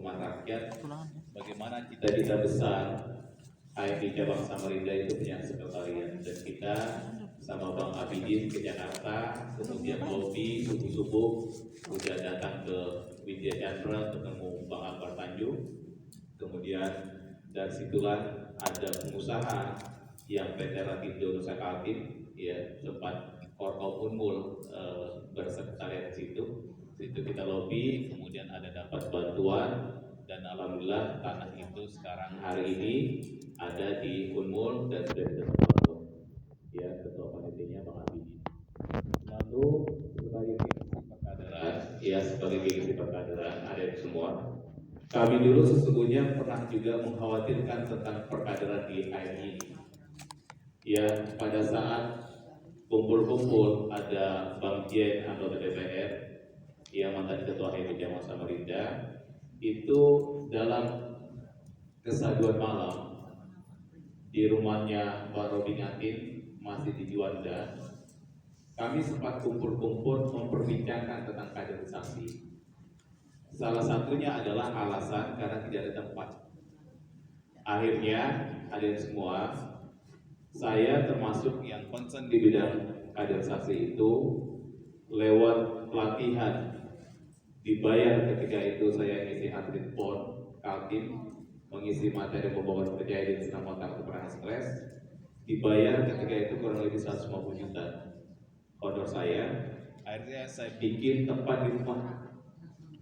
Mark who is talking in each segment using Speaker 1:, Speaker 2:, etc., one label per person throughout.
Speaker 1: rumah rakyat, bagaimana cita-cita besar HMI Cabang Samarinda itu punya sekretariat, dan kita sama Bang Abidin ke Jakarta, kemudian lobby subuh-subuh udah datang ke Widya Chandra ketemu Bang Akbar Tanjung, kemudian dari situlah ada pengusaha yang PT Rakindo Nusa Kaltim ya sempat Korkom Unmul bersekretariat di situ. Situ kita lobby, kemudian ada dapat bantuan, dan alhamdulillah tanah itu sekarang hari ini ada di Unmul dan sudah diterima ya ketua panitianya Bang Abidin. Lalu sebagai gengsi perkaderan, ya sebagai gengsi perkaderan ada semua. Kami dulu sesungguhnya pernah juga mengkhawatirkan tentang perkaderan di HMI. Ya pada saat kumpul-kumpul ada Bang Jen anggota DPR yang mantan ketua HMI Cabang Samarinda, itu dalam kesaduan malam di rumahnya Pak Robi Ngatin masih di Juanda, kami sempat kumpul-kumpul memperbincangkan tentang kaderisasi. Salah satunya adalah alasan karena tidak ada tempat. Akhirnya hadir semua, saya termasuk yang concern di bidang kaderisasi itu lewat pelatihan, dibayar ketika itu saya ngisi atlet PON Kaltim, mengisi materi pembawaan percaya diri senam otak keperangan stres, dibayar ketika itu kurang lebih 150 juta honor saya. Akhirnya saya bikin tempat di rumah,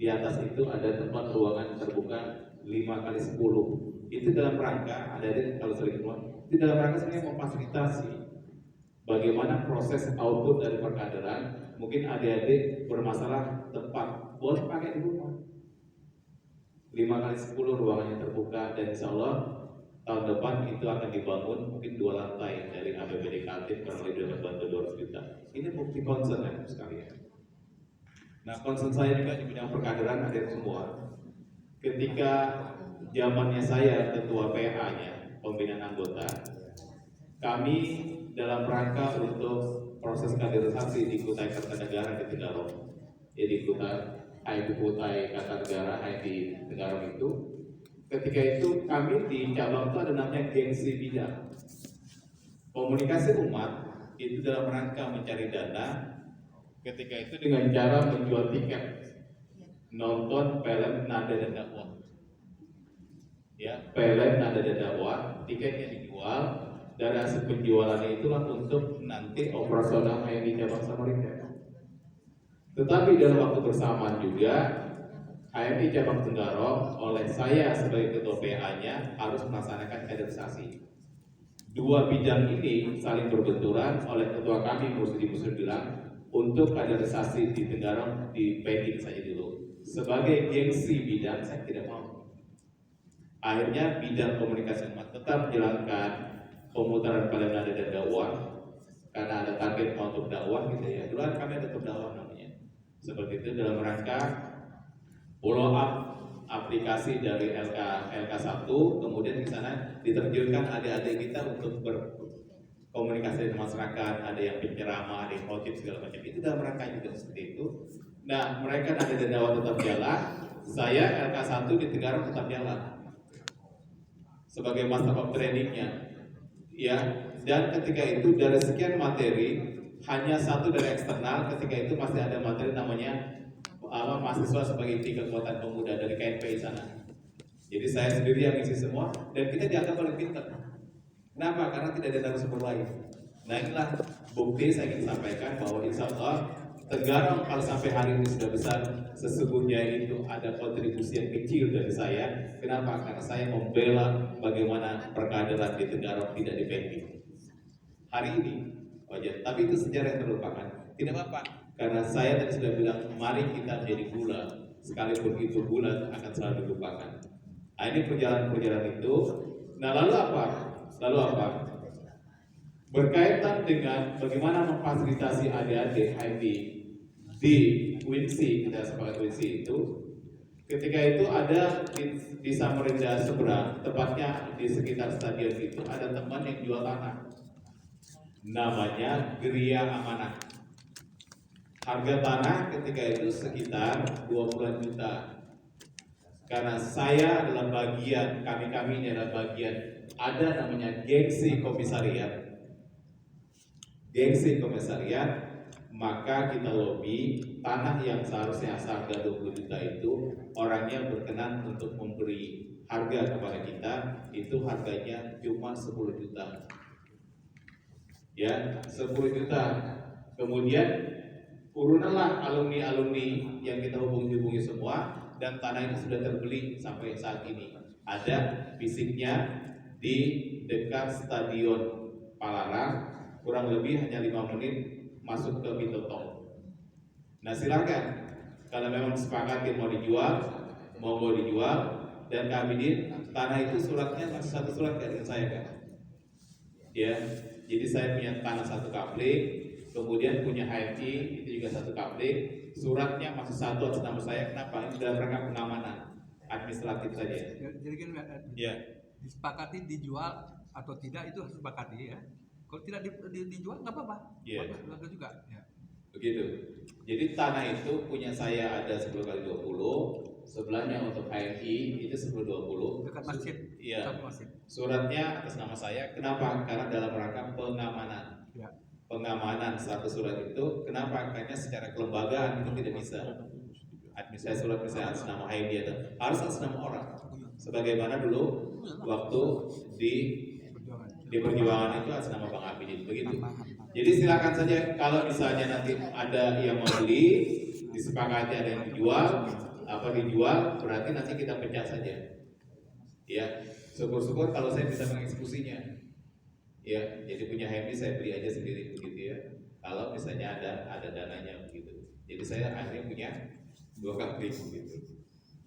Speaker 1: di atas itu ada tempat ruangan terbuka 5x10. Itu dalam rangka, ada kalau sering keluar, itu dalam rangka saya memfasilitasi bagaimana proses output dari perkaderan. Mungkin adik-adik bermasalah tempat, boleh pakai di rumah. 5x10 ruangannya terbuka, dan insya Allah tahun depan itu akan dibangun mungkin 2 lantai dari APBD Kaltim, kurang lebih dapat bantu 200 juta. Ini bukti concern ya sekalian. Nah, concern saya juga di bidang perkaderan ada semua. Ketika zamannya saya ketua PA-nya, pembinaan anggota, kami dalam rangka untuk proses kaderisasi di Kutai Kartanegara di Tenggarong, ya di Kutai Kartanegara di Tenggarong itu, ketika itu kami di cabang itu ada namanya gengsi bidang komunikasi umat, itu dalam rangka mencari dana. Ketika itu dengan cara menjual tiket nonton film Nada dan Dakwah, ya film Nada dan Dakwah, tiketnya dijual, dari hasil penjualannya itulah untuk nanti operasional HMI Cabang Samarinda. Tetapi dalam waktu bersamaan juga HMI Cabang Tenggarong oleh saya sebagai ketua PA-nya harus melaksanakan kaderisasi. Dua bidang ini saling berbenturan. Oleh ketua kami Rusdi Muslim bilang untuk kaderisasi di Tenggarong di pending saja dulu. Sebagai gengsi bidang saya tidak mau. Akhirnya bidang komunikasi umat tetap menjalankan pemutaran film Nada dan Dakwah karena ada target untuk dakwah gitu ya. Dulu kami ada dakwah namanya. Seperti itu dalam rangka follow up aplikasi dari LK1, kemudian di sana diterjunkan adik-adik kita untuk berkomunikasi dengan masyarakat, ada yang penceramah, ada yang khotib segala macam. Itu dalam rangka juga seperti itu. Nah, mereka ada dan dakwah tetap jalan, saya LK1 di Tenggarong tetap jalan sebagai master of trainingnya. Ya, dan ketika itu dari sekian materi hanya satu dari eksternal. Ketika itu masih ada materi namanya mahasiswa sebagai inti kekuatan pemuda dari KNPI sana. Jadi saya sendiri yang ngisi semua dan kita dianggap paling pintar. Kenapa? Karena tidak ada narasumber lain. Nah, inilah bukti saya ingin sampaikan bahwa insya Allah Tenggarong kalau sampai hari ini sudah besar, sesungguhnya itu ada kontribusi yang kecil dari saya. Kenapa? Karena saya membela bagaimana perkaderan di Tenggarong tidak dipending. Hari ini, wajar. Tapi itu sejarah yang terlupakan. Tidak apa-apa, karena saya tadi sudah bilang, mari kita menjadi gula. Sekalipun itu gula akan selalu dilupakan. Nah, ini perjalanan itu. Nah, lalu apa? Berkaitan dengan bagaimana memfasilitasi adik-adik HMI di WINSI, kita sepakat WINSI itu, ketika itu ada di Samarinda seberang, tepatnya di sekitar stadion itu ada teman yang jual tanah, namanya Geria Amanah. Harga tanah ketika itu sekitar 20 juta. Karena saya adalah bagian, kami ini adalah bagian, ada namanya gengsi komisariat. Gengsi komisariat, maka kita lobby tanah yang seharusnya seharga 20 juta itu orangnya berkenan untuk memberi harga kepada kita, itu harganya cuma 10 juta. Ya, 10 juta. Kemudian urunanlah alumni-alumni yang kita hubungi semua, dan tanah itu sudah terbeli sampai saat ini. Ada fisiknya di dekat Stadion Palaran, kurang lebih hanya 5 menit masuk ke pintu tol. Nah silakan, kalau memang disepakati mau dijual, dan kami tanah itu suratnya satu surat dengan saya kan. Ya, jadi saya punya tanah 1 kapling, kemudian punya HMI itu juga 1 kapling, suratnya masih 1 atas nama saya. Kenapa? Ini dalam rangka pengamanan administratif saja.
Speaker 2: Jadi kan
Speaker 1: ya,
Speaker 2: disepakati dijual atau tidak itu harus disepakati ya. Kalau tidak dijual nggak apa-apa.
Speaker 1: Iya.
Speaker 2: Bagus juga. Ya.
Speaker 1: Begitu. Jadi tanah itu punya saya ada 10x20, sebelahnya untuk HMI itu 10x20.
Speaker 2: Dekat masjid.
Speaker 1: Iya. Suratnya atas nama saya. Kenapa? Karena dalam rangka pengamanan. Ya. Pengamanan satu surat itu, kenapa? Karena secara kelembagaan itu tidak bisa. Administrasi surat misalnya atas nama HMI itu harus atas nama orang. Sebagaimana dulu waktu di perjuangan itu atas nama Bang Abidin, begitu. Jadi silakan saja kalau misalnya nanti ada yang mau beli, disepakati ada yang dijual, berarti nanti kita pecah saja. Ya, syukur-syukur kalau saya bisa mengeksekusinya. Ya, jadi punya HMI saya beli aja sendiri begitu ya. Kalau misalnya ada dananya begitu. Jadi saya akhirnya punya 2 kapling begitu.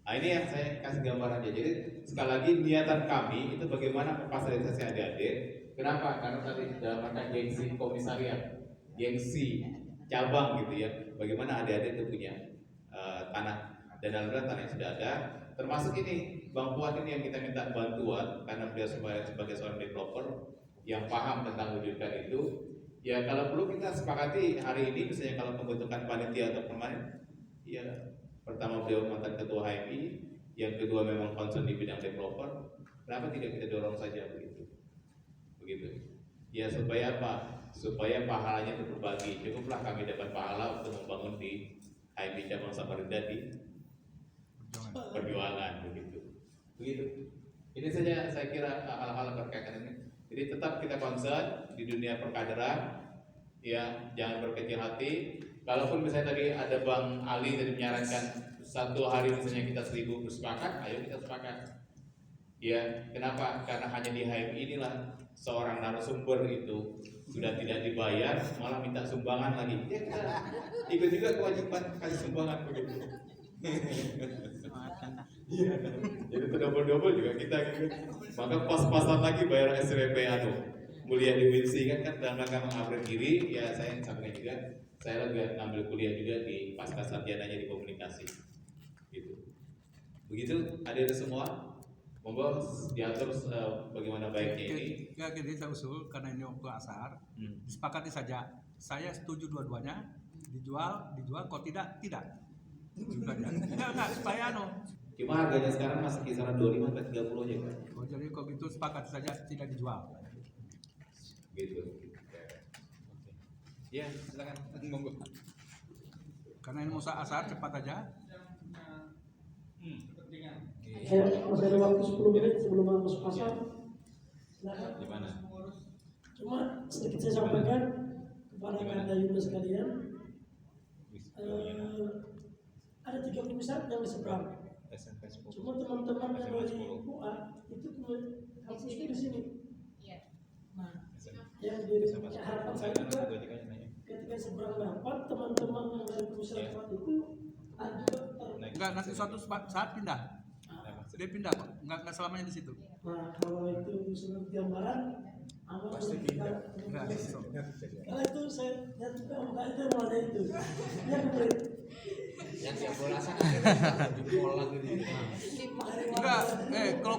Speaker 1: Nah ini yang saya kasih gambaran aja. Jadi sekali lagi niatan kami itu bagaimana memfasilitasi adik-adik. Kenapa? Karena tadi dalam rangka gengsi komisariat, gengsi cabang gitu ya. Bagaimana adik-adik itu punya tanah, dan alhamdulillah tanah yang sudah ada. Termasuk ini Bang Fuad ini yang kita minta bantuan karena beliau sebagai seorang developer yang paham tentang wujudkan itu. Ya kalau perlu kita sepakati hari ini misalnya kalau pembentukan panitia atau permanen, ya pertama beliau mantan ketua HMI, yang kedua memang concern di bidang developer, kenapa tidak kita dorong saja begitu? Ya supaya apa? Supaya pahalanya berbagi. Cukuplah kami dapat pahala untuk membangun di HMI cabang Samarinda di perjuangan begitu. Ini saja saya kira hal-hal berkaitan ini. Jadi tetap kita concern di dunia perkaderan, ya jangan berkecil hati. Kalaupun misalnya tadi ada Bang Ali tadi menyarankan 1 hari misalnya kita 1000 bersepakat, ayo kita sepakat. Ya, kenapa? Karena hanya di HMI inilah seorang narasumber itu sudah tidak dibayar, malah minta sumbangan lagi. Ya kita ikut juga kewajiban kasih sumbangan begitu. Iya, jadi double juga kita gitu. Maka pas-pasan lagi bayar SPP kuliah di WINSI kan dalam rangka mengupgrade diri. Ya saya sampaikan juga, saya lagi ngambil kuliah juga di pasca sarjananya di komunikasi gitu. Begitu adik-adik semua, monggo diatur bagaimana baiknya ini.
Speaker 2: Ya jadi saya usul karena ini waktu asar, disepakati saja. Saya setuju dua-duanya, dijual, kalau tidak. Enggak, supaya
Speaker 1: Cuma harganya sekarang masih kisaran 25 ke 30 aja kan.
Speaker 2: Oh, jadi kalau gitu sepakati saja tidak dijual.
Speaker 1: Gitu. Ya, silakan monggo.
Speaker 2: Karena ini musa asar cepat aja.
Speaker 3: Masih ada waktu 10 menit sebelum masuk pasar. Silakan.
Speaker 1: Gimana?
Speaker 3: Cuma sedikit saya sampaikan kepada Anda Yunus sekalian. Ada 3 pusat yang di seberang. Cuma teman-teman yang dari UA itu kampusnya di sini. Nah, yang di harapan saya juga ketika seberang dapat teman-teman yang dari pusat itu ada
Speaker 2: enggak, nanti suatu saat pindah. Dia pindah kok, enggak selamanya di situ.
Speaker 3: Nah, kalau itu sudah gambaran aman pasti pindah. Kalau itu saya lihat juga enggak itu ada itu. Ya betul.
Speaker 4: Yang siap bola sana di bola gitu.
Speaker 2: Enggak, kalau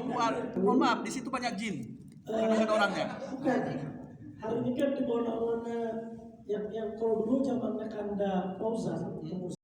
Speaker 2: mohon maaf di situ banyak jin. Karena ada orangnya.
Speaker 3: Bukan. Hari ini kan di bawah naungan yang kalau dulu zamannya Kanda Fauzan